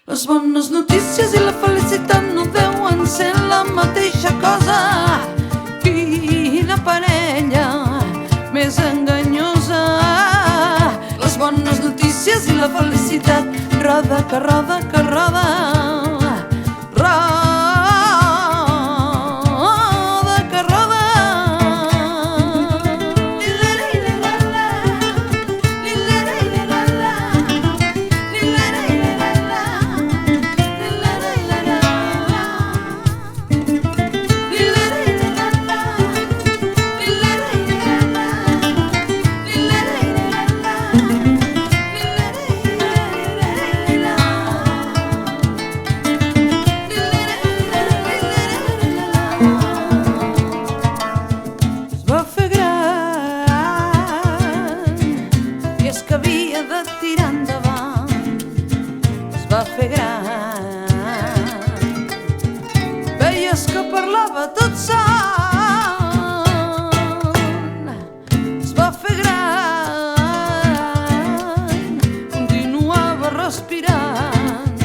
Les bones notícies i la felicitat no deuen ser la mateixa cosa. Quina parella més enganyosa. Les bones notícies i la felicitat, roda que roda que roda. Que havia de tirar endavant, es va fer gran. Veies que parlava tot sol, es va fer gran. Continuava respirant,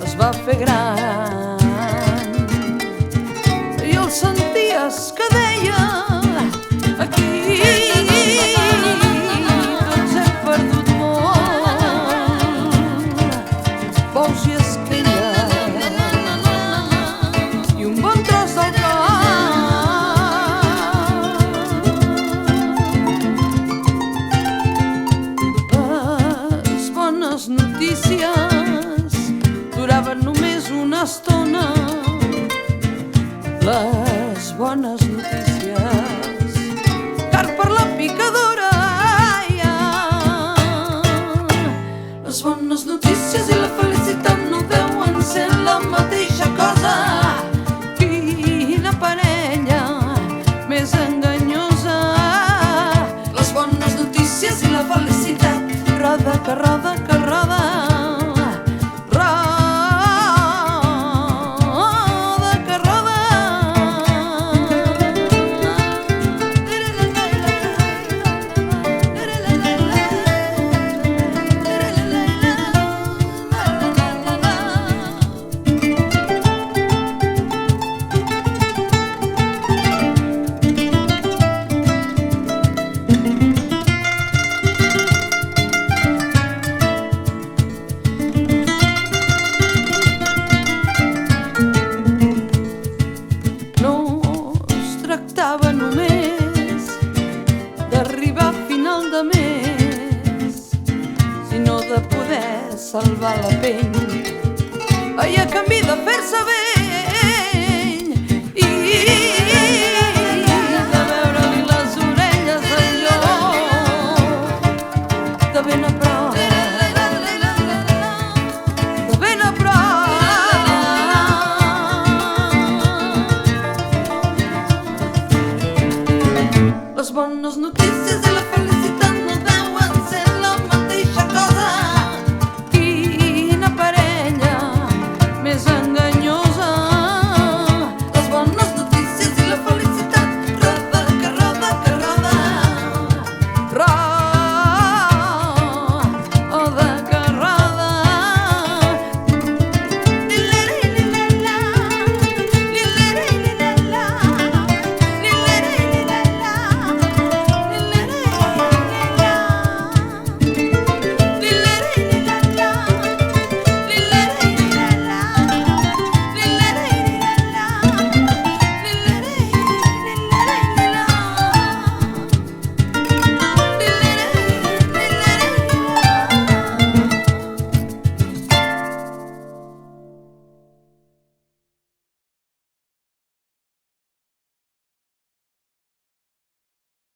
es va fer gran. I el senties que deia aquí bous i esquella i un bon tros del cap. Les bones notícies duraven només una estona. Les bones notícies, car per la picadora. Les bones notícies i la felicitat no deuen ser la mateixa cosa. Quina parella més enganyosa. Les bones notícies i la felicitat, roda que roda que roda. Tractava només d'arribar a final de mes, sinó de poder salvar la pell. I a canvi de fer-se bé